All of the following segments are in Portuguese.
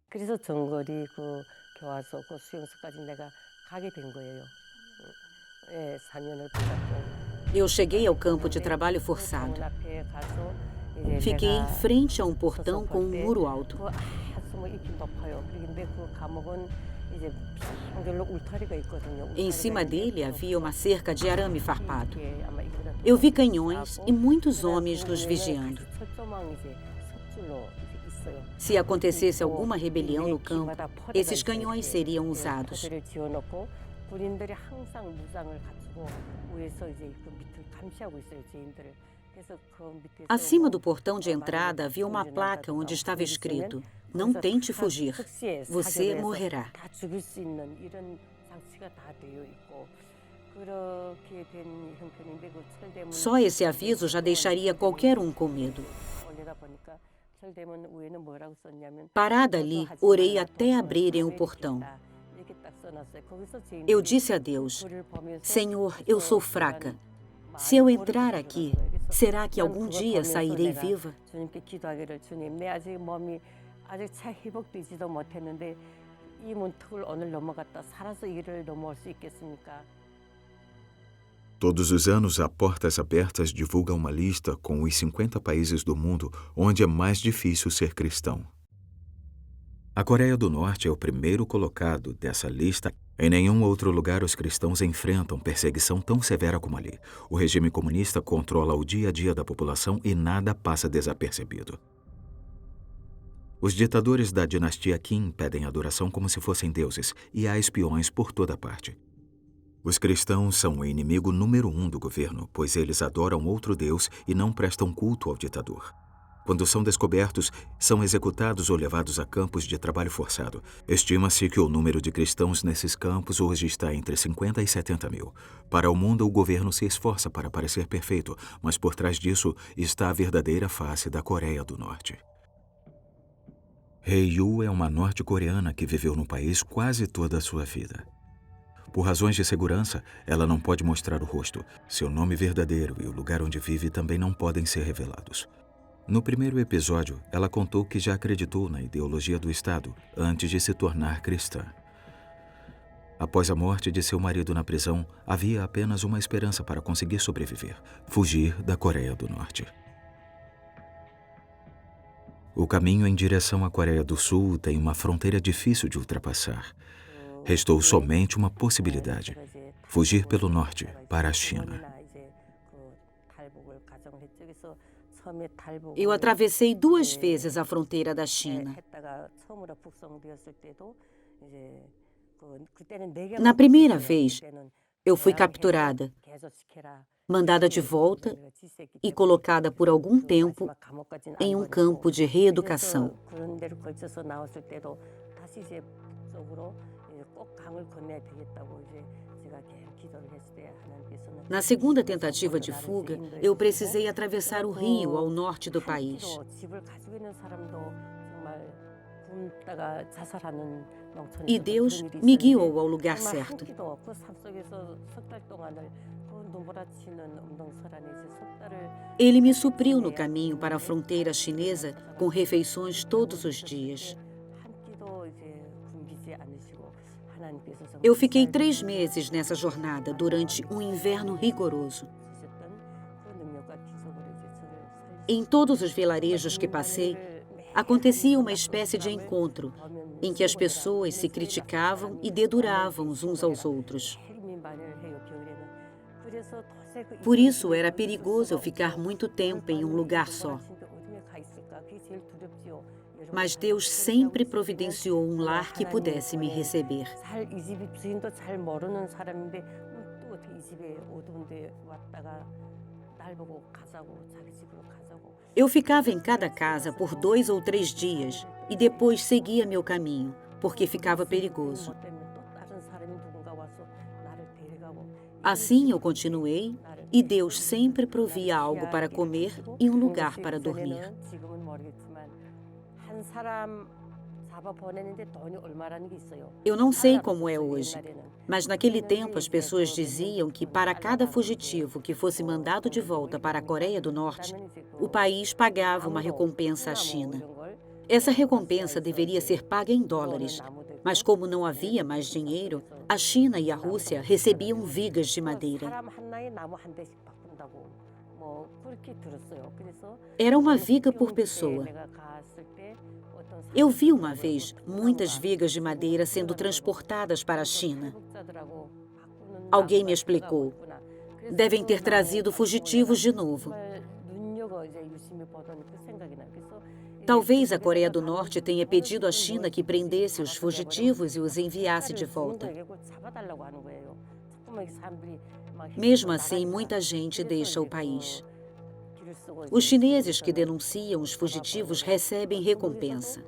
그래서 정거리 그 교화소 그 수용소까지 내가 가게 된 거예요. 예, 사면을 받았고 Eu cheguei ao campo de 갔는데 trabalho 그 forçado. 정원 앞에 가서 이제 Fiquei em 내가 frente a um 서서 portão com 볼 um 때 muro alto. 그 아주 뭐 잎이 높아요. 그런데 그 감옥은 이제 빙결로 울타리가 있거든요. Em 울타리가 cima 있는데 dele 그 havia uma cerca de arame 긴 farpado. 게 아마 이거보다 더 Eu vi 높은 canhões e 쌓고 muitos 그다음 그 homens nos 위에는 vigiando. 같이 철조망 이제 석줄로 이제 있어요. Se 그렇게 acontecesse 있고 alguma rebelião 매 no campo, 기마다 포대가 esses 있어요. canhões 이렇게 seriam 예, usados. 포대를 지어놓고 군인들이 항상 무장을 갖추고 위에서 이제 그 밑을 감시하고 있어요, 죄인들을. 그래서 그 밑에서 Acima 뭐 do portão de 만약에 entrada havia uma placa 총질난다든가 onde estava 무슨 일이 있으면 escrito: Não 거기서 tente 다 fugir, 즉시에 você 사격을 해서 morrerá. 다 죽일 수 있는 이런 장치가 다 되어 있고 그렇게 된 형편인데 그 철대문 Só esse aviso já deixaria qualquer um com medo. 올리다 보니까 철대문 위에는 뭐라고 썼냐면 Parada ali, 도주하지 orei 말라, até 도주는 abrirem o 사회를 portão. 지킨다. 이렇게 딱 써놨어요. 거기서 Eu 죄인들이 disse a 그 Deus: 글을 보면서 Senhor, eu sou fraca. 그런 Se eu 마음이 entrar 오르게 aqui, 되더라고요. 그래서 será que 난 algum 그걸 dia 보면서 sairei 내가 viva? 주님께 기도하기를 주님, 내 아직 몸이 아직 잘 회복되지도 못했는데 이 문턱을 오늘 넘어갔다 살아서 이 길을 넘어올 수 있겠습니까? Todos os anos, a Portas Abertas divulga uma lista com os 50 países do mundo onde é mais difícil ser cristão. A Coreia do Norte é o primeiro colocado dessa lista. Em nenhum outro lugar os cristãos enfrentam perseguição tão severa como ali. O regime comunista controla o dia a dia da população e nada passa desapercebido. Os ditadores da dinastia Kim pedem adoração como se fossem deuses e há espiões por toda parte. Os cristãos são o inimigo número 1 do governo, pois eles adoram outro Deus e não prestam culto ao ditador. Quando são descobertos, são executados ou levados a campos de trabalho forçado. Estima-se que o número de cristãos nesses campos hoje está entre 50 e 70 mil. Para o mundo, o governo se esforça para parecer perfeito, mas por trás disso está a verdadeira face da Coreia do Norte. Hye Yu é uma norte-coreana que viveu no país quase toda a sua vida. Por razões de segurança, ela não pode mostrar o rosto. Seu nome verdadeiro e o lugar onde vive também não podem ser revelados. No primeiro episódio, ela contou que já acreditou na ideologia do Estado antes de se tornar cristã. Após a morte de seu marido na prisão, havia apenas uma esperança para conseguir sobreviver: fugir da Coreia do Norte. O caminho em direção à Coreia do Sul tem uma fronteira difícil de ultrapassar. Restou somente uma possibilidade: fugir pelo norte para a China. Eu atravessei 2 vezes a fronteira da China. Na primeira vez, eu fui capturada, mandada de volta e colocada por algum tempo em um campo de reeducação. Na segunda tentativa de fuga, eu precisei atravessar o rio ao norte do país. E Deus me guiou ao lugar certo. Ele me supriu no caminho para a fronteira chinesa com refeições todos os dias. Eu fiquei 3 meses nessa jornada durante um inverno rigoroso. Em todos os vilarejos que passei, acontecia uma espécie de encontro em que as pessoas se criticavam e deduravam uns aos outros. Por isso, era perigoso eu ficar muito tempo em um lugar só. Mas Deus sempre providenciou um lar que pudesse me receber. Eu ficava em cada casa por 2 ou 3 dias e depois seguia meu caminho, porque ficava perigoso. Assim eu continuei e Deus sempre provia algo para comer e um lugar para dormir. Eu não sei como é hoje, mas naquele tempo as pessoas diziam que para cada fugitivo que fosse mandado de volta para a Coreia do Norte, o país pagava uma recompensa à China. Essa recompensa deveria ser paga em dólares, mas como não havia mais dinheiro, a China e a Rússia recebiam vigas de madeira. Era uma viga por pessoa. Eu vi uma vez muitas vigas de madeira sendo transportadas para a China. Alguém me explicou. Devem ter trazido fugitivos de novo. Talvez a Coreia do Norte tenha pedido à China que prendesse os fugitivos e os enviasse de volta. Mesmo assim, muita gente deixa o país. Os chineses que denunciam os fugitivos recebem recompensa.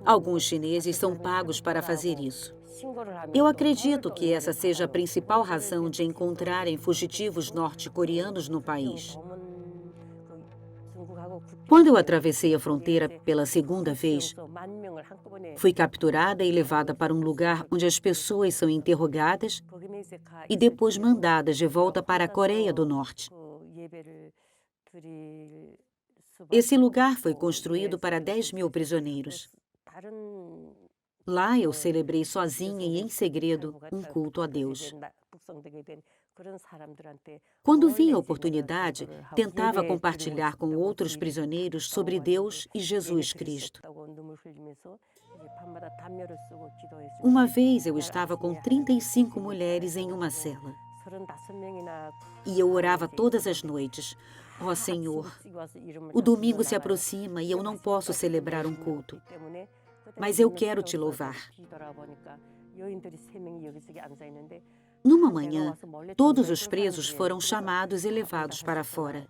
Alguns chineses são pagos para fazer isso. Eu acredito que essa seja a principal razão de encontrarem fugitivos norte-coreanos no país. Quando eu atravessei a fronteira pela segunda vez, fui capturada e levada para um lugar onde as pessoas são interrogadas e depois mandadas de volta para a Coreia do Norte. Esse lugar foi construído para 10.000 prisioneiros. Lá eu celebrei sozinha e em segredo um culto a Deus. Quando vinha a oportunidade, tentava compartilhar com outros prisioneiros sobre Deus e Jesus Cristo. Uma vez eu estava com 35 mulheres em uma cela. E eu orava todas as noites. Ó Senhor, o domingo se aproxima e eu não posso celebrar um culto. Mas eu quero te louvar. Numa manhã, todos os presos foram chamados e levados para fora.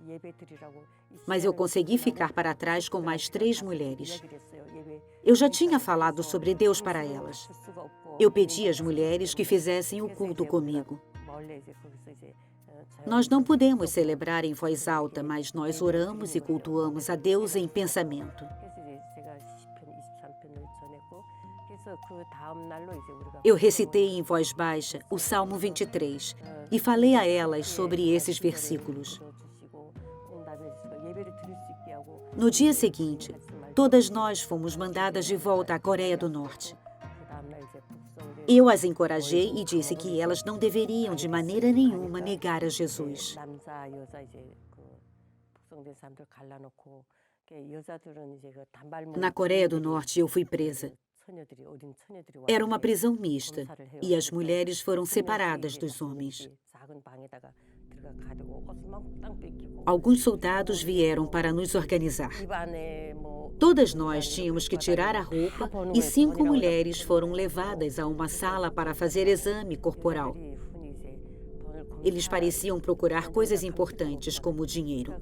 Mas eu consegui ficar para trás com mais 3 mulheres. Eu já tinha falado sobre Deus para elas. Eu pedi às mulheres que fizessem o culto comigo. Nós não podemos celebrar em voz alta, mas nós oramos e cultuamos a Deus em pensamento. Eu recitei em voz baixa o Salmo 23 e falei a elas sobre esses versículos. No dia seguinte, todas nós fomos mandadas de volta à Coreia do Norte. Eu as encorajei e disse que elas não deveriam de maneira nenhuma negar a Jesus. Na Coreia do Norte, eu fui presa. Era uma prisão mista e as mulheres foram separadas dos homens. Alguns soldados vieram para nos organizar. Todas nós tínhamos que tirar a roupa e 5 mulheres foram levadas a uma sala para fazer exame corporal. Eles pareciam procurar coisas importantes, como dinheiro.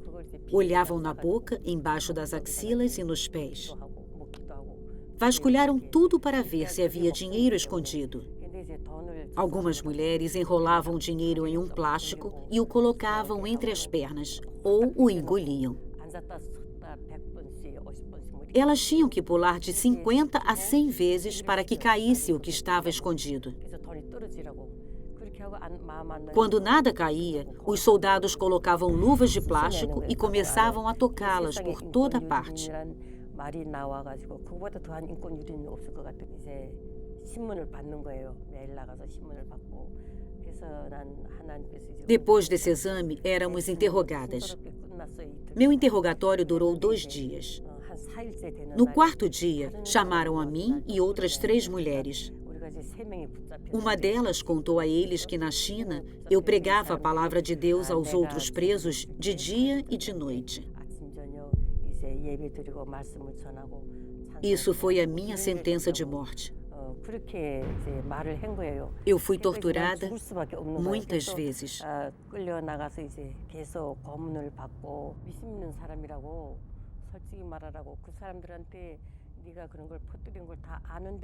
Olhavam na boca, embaixo das axilas e nos pés. Vasculharam tudo para ver se havia dinheiro escondido. Algumas mulheres enrolavam o dinheiro em um plástico e o colocavam entre as pernas, ou o engoliam. Elas tinham que pular de 50 a 100 vezes para que caísse o que estava escondido. Quando nada caía, os soldados colocavam luvas de plástico e começavam a tocá-las por toda parte. Depois desse exame, éramos interrogadas. Meu interrogatório durou 2 dias. No 4º dia, chamaram a mim e outras 3 mulheres. Uma delas contou a eles que na China eu pregava a palavra de Deus aos outros presos de dia e de noite. Isso foi a minha sentença de morte. Eu fui torturada muitas vezes.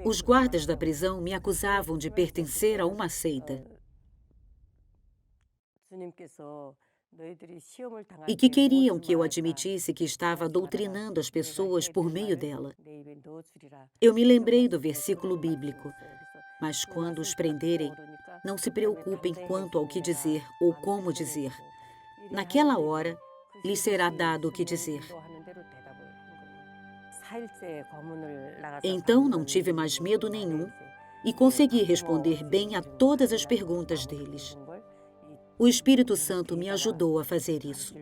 Os guardas da prisão me acusavam de pertencer a uma seita e que queriam que eu admitisse que estava doutrinando as pessoas por meio dela. Eu me lembrei do versículo bíblico, mas quando os prenderem, não se preocupem quanto ao que dizer ou como dizer. Naquela hora, lhes será dado o que dizer. Então não tive mais medo nenhum e consegui responder bem a todas as perguntas deles. O Espírito Santo me ajudou a fazer isso.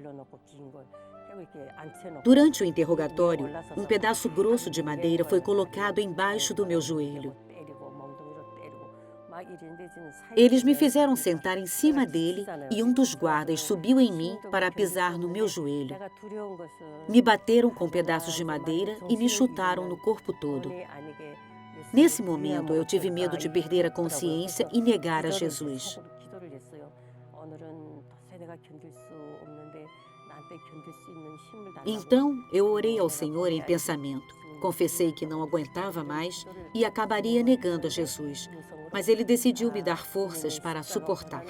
Durante o interrogatório, um pedaço grosso de madeira foi colocado embaixo do meu joelho. Eles me fizeram sentar em cima dele e um dos guardas subiu em mim para pisar no meu joelho. Me bateram com pedaços de madeira e me chutaram no corpo todo. Nesse momento, eu tive medo de perder a consciência e negar a Jesus. Então, eu orei ao Senhor em pensamento. Confessei que não aguentava mais e acabaria negando a Jesus. Mas Ele decidiu me dar forças para suportar.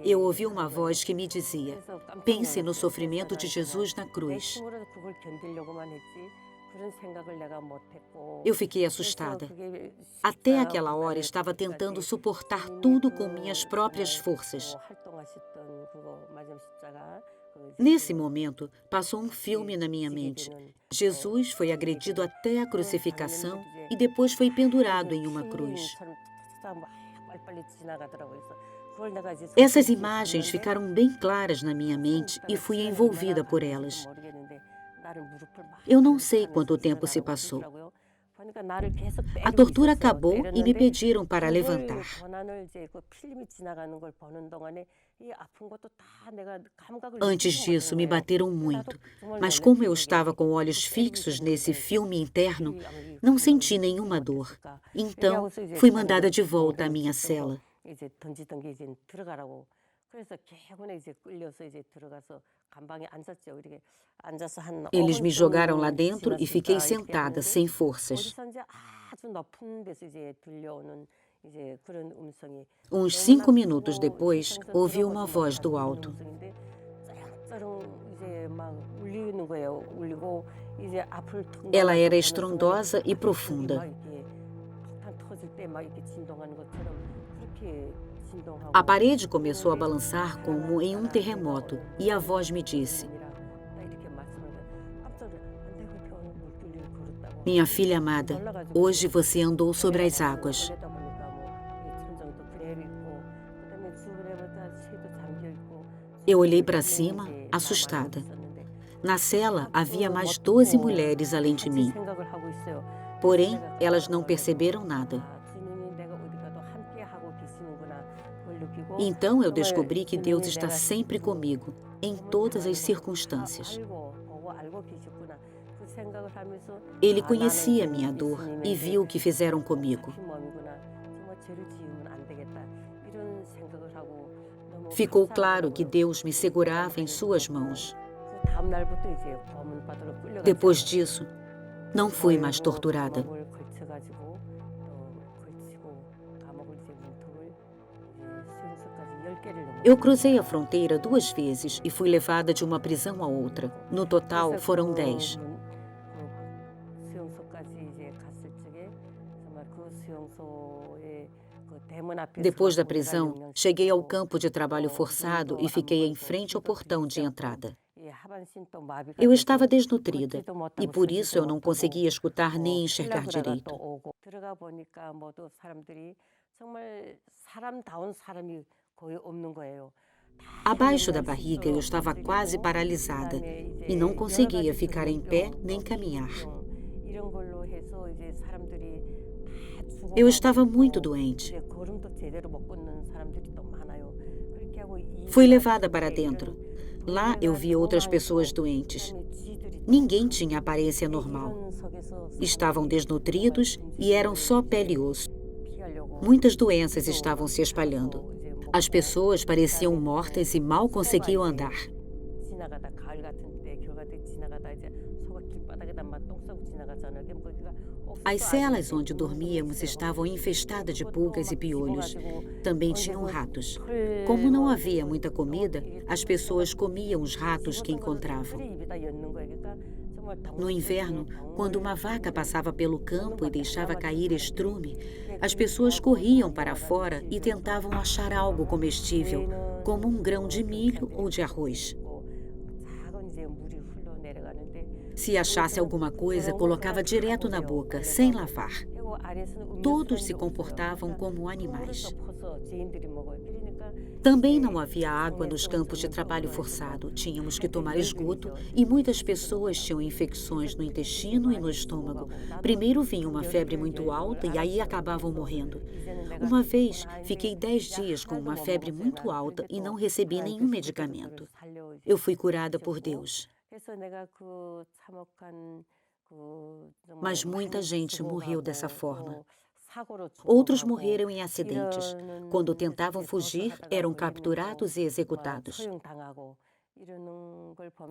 Eu ouvi uma voz que me dizia: pense no sofrimento de Jesus na cruz. Eu fiquei assustada. Até aquela hora estava tentando suportar tudo com minhas próprias forças. Nesse momento, passou um filme na minha mente. Jesus foi agredido até a crucificação e depois foi pendurado em uma cruz. Essas imagens ficaram bem claras na minha mente e fui envolvida por elas. Eu não sei quanto tempo se passou. A tortura acabou e me pediram para levantar. Antes disso, me bateram muito, mas como eu estava com olhos fixos nesse filme interno, não senti nenhuma dor. Então, fui mandada de volta à minha cela. Eles me jogaram lá dentro e fiquei sentada, sem forças. Uns 5 minutos depois, ouvi uma voz do alto. Ela era estrondosa e profunda. A parede começou a balançar como em um terremoto e a voz me disse: minha filha amada, hoje você andou sobre as águas. Eu olhei para cima, assustada. Na cela havia mais 12 mulheres além de mim. Porém, elas não perceberam nada. Então eu descobri que Deus está sempre comigo, em todas as circunstâncias. Ele conhecia minha dor e viu o que fizeram comigo. Ficou claro que Deus me segurava em suas mãos. Depois disso, não fui mais torturada. Eu cruzei a fronteira 2 vezes e fui levada de uma prisão a outra. No total, foram 10. Depois da prisão, cheguei ao campo de trabalho forçado e fiquei em frente ao portão de entrada. Eu estava desnutrida e por isso eu não conseguia escutar nem enxergar direito. Abaixo da barriga eu estava quase paralisada e não conseguia ficar em pé nem caminhar. Eu estava muito doente. Fui levada para dentro. Lá eu vi outras pessoas doentes. Ninguém tinha aparência normal. Estavam desnutridos e eram só pele e osso. Muitas doenças estavam se espalhando. As pessoas pareciam mortas e mal conseguiam andar. As celas onde dormíamos estavam infestadas de pulgas e piolhos. Também tinham ratos. Como não havia muita comida, as pessoas comiam os ratos que encontravam. No inverno, quando uma vaca passava pelo campo e deixava cair estrume, as pessoas corriam para fora e tentavam achar algo comestível, como um grão de milho ou de arroz. Se achasse alguma coisa, colocava direto na boca, sem lavar. Todos se comportavam como animais. Também não havia água nos campos de trabalho forçado. Tínhamos que tomar esgoto e muitas pessoas tinham infecções no intestino e no estômago. Primeiro vinha uma febre muito alta e aí acabavam morrendo. Uma vez, fiquei 10 dias com uma febre muito alta e não recebi nenhum medicamento. Eu fui curada por Deus. Mas muita gente morreu dessa forma. Outros morreram em acidentes. Quando tentavam fugir, eram capturados e executados.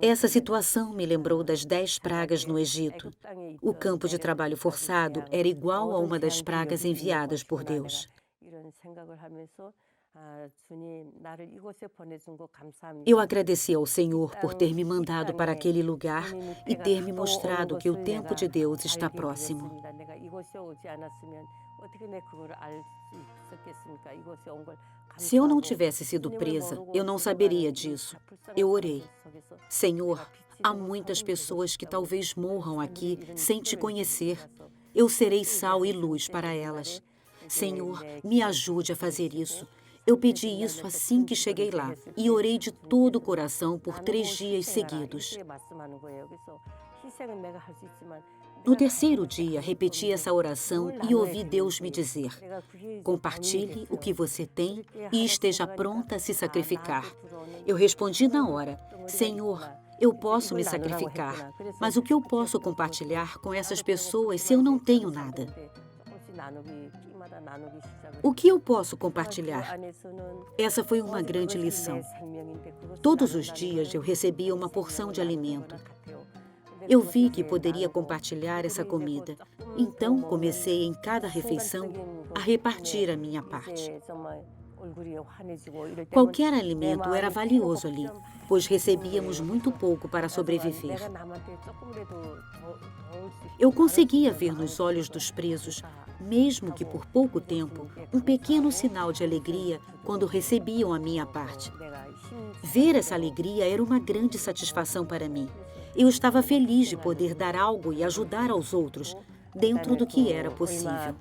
Essa situação me lembrou das 10 pragas no Egito. O campo de trabalho forçado era igual a uma das pragas enviadas por Deus. Eu agradeci ao Senhor por ter me mandado para aquele lugar e ter me mostrado que o tempo de Deus está próximo. Se eu não tivesse sido presa, eu não saberia disso. Eu orei. Senhor, há muitas pessoas que talvez morram aqui sem te conhecer. Eu serei sal e luz para elas. Senhor, me ajude a fazer isso. Eu pedi isso assim que cheguei lá e orei de todo o coração por 3 dias seguidos. No terceiro dia, repeti essa oração e ouvi Deus me dizer: compartilhe o que você tem e esteja pronta a se sacrificar. Eu respondi na hora: Senhor, eu posso me sacrificar, mas o que eu posso compartilhar com essas pessoas se eu não tenho nada? O que eu posso compartilhar? Essa foi uma grande lição. Todos os dias eu recebia uma porção de alimento. Eu vi que poderia compartilhar essa comida. Então comecei em cada refeição a repartir a minha parte. Qualquer alimento era valioso ali, pois recebíamos muito pouco para sobreviver. Eu conseguia ver nos olhos dos presos, mesmo que por pouco tempo, um pequeno sinal de alegria quando recebiam a minha parte. Ver essa alegria era uma grande satisfação para mim. Eu estava feliz de poder dar algo e ajudar aos outros, dentro do que era possível.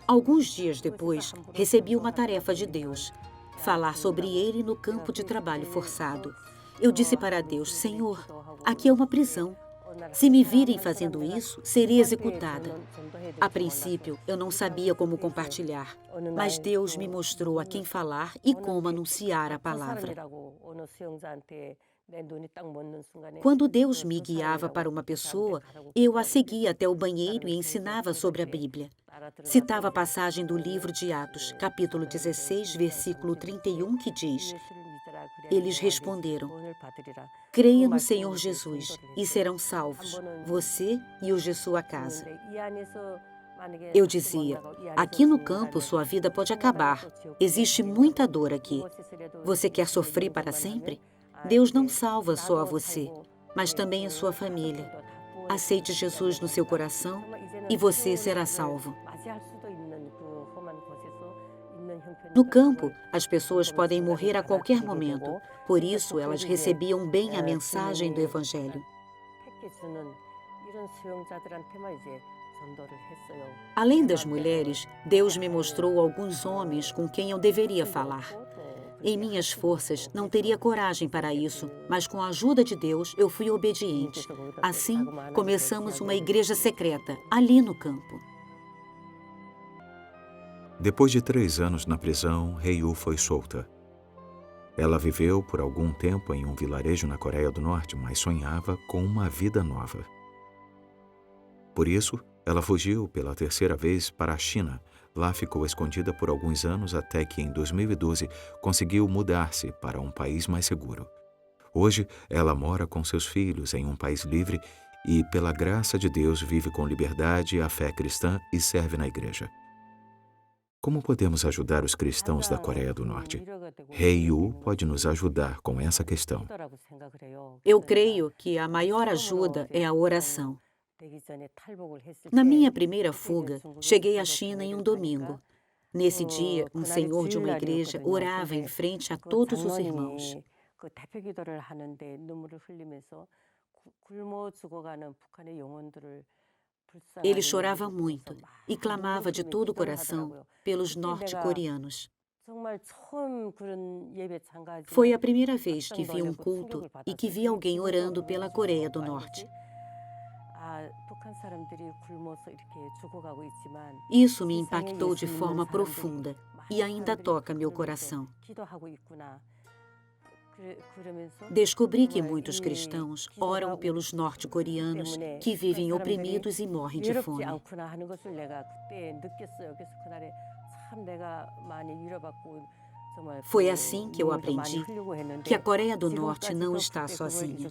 Alguns dias depois, recebi uma tarefa de Deus: falar sobre ele no campo de trabalho forçado. Eu disse para Deus: Senhor, aqui é uma prisão. Se me virem fazendo isso, serei executada. A princípio, eu não sabia como compartilhar, mas Deus me mostrou a quem falar e como anunciar a palavra. Quando Deus me guiava para uma pessoa, eu a seguia até o banheiro e ensinava sobre a Bíblia. Citava a passagem do livro de Atos, capítulo 16, versículo 31, que diz: eles responderam: creia no Senhor Jesus e serão salvos, você e os de sua casa. Eu dizia: aqui no campo sua vida pode acabar. Existe muita dor aqui. Você quer sofrer para sempre? Deus não salva só a você, mas também a sua família. Aceite Jesus no seu coração e você será salvo. No campo, as pessoas podem morrer a qualquer momento. Por isso, elas recebiam bem a mensagem do Evangelho. Além das mulheres, Deus me mostrou alguns homens com quem eu deveria falar. Em minhas forças, não teria coragem para isso, mas com a ajuda de Deus, eu fui obediente. Assim, começamos uma igreja secreta, ali no campo. Depois de 3 anos na prisão, Rei-U foi solta. Ela viveu por algum tempo em um vilarejo na Coreia do Norte, mas sonhava com uma vida nova. Por isso, ela fugiu pela 3ª vez para a China. Lá ficou escondida por alguns anos até que, em 2012, conseguiu mudar-se para um país mais seguro. Hoje, ela mora com seus filhos em um país livre e, pela graça de Deus, vive com liberdade a fé cristã e serve na igreja. Como podemos ajudar os cristãos da Coreia do Norte? Rei-U pode nos ajudar com essa questão. Eu creio que a maior ajuda é a oração. Na minha primeira fuga, cheguei à China em um domingo. Nesse dia, um senhor de uma igreja orava em frente a todos os irmãos. Ele chorava muito e clamava de todo o coração pelos norte-coreanos. Foi a primeira vez que vi um culto e que vi alguém orando pela Coreia do Norte. Isso me impactou de forma profunda e ainda toca meu coração. Descobri que muitos cristãos oram pelos norte-coreanos que vivem oprimidos e morrem de fome. Foi assim que eu aprendi que a Coreia do Norte não está sozinha.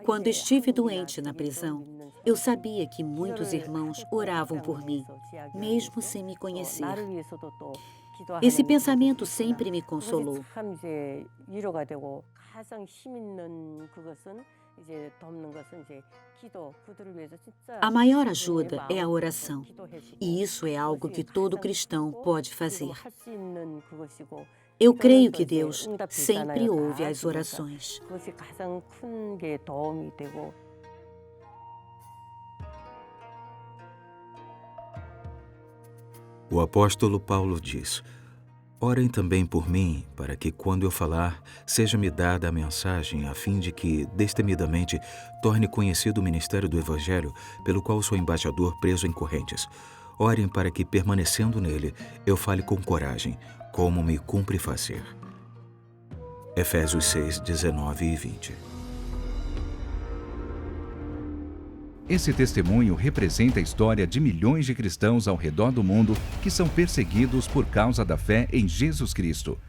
Quando estive doente na prisão, eu sabia que muitos irmãos oravam por mim, mesmo sem me conhecer. Esse pensamento sempre me consolou. A maior ajuda é a oração, e isso é algo que todo cristão pode fazer. Eu creio que Deus sempre ouve as orações. O apóstolo Paulo diz: orem também por mim, para que, quando eu falar, seja-me dada a mensagem, a fim de que, destemidamente, torne conhecido o ministério do Evangelho, pelo qual sou embaixador preso em correntes. Orem para que, permanecendo nele, eu fale com coragem, como me cumpre fazer. Efésios 6, 19 e 20. Esse testemunho representa a história de milhões de cristãos ao redor do mundo que são perseguidos por causa da fé em Jesus Cristo.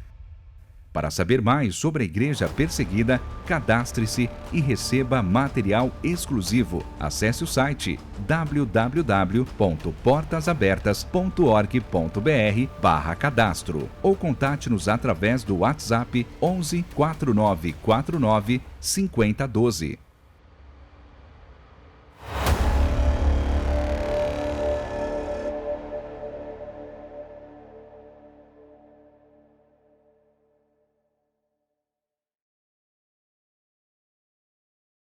Para saber mais sobre a Igreja Perseguida, cadastre-se e receba material exclusivo. Acesse o site www.portasabertas.org.br/cadastro ou contate-nos através do WhatsApp 11 4949 5012.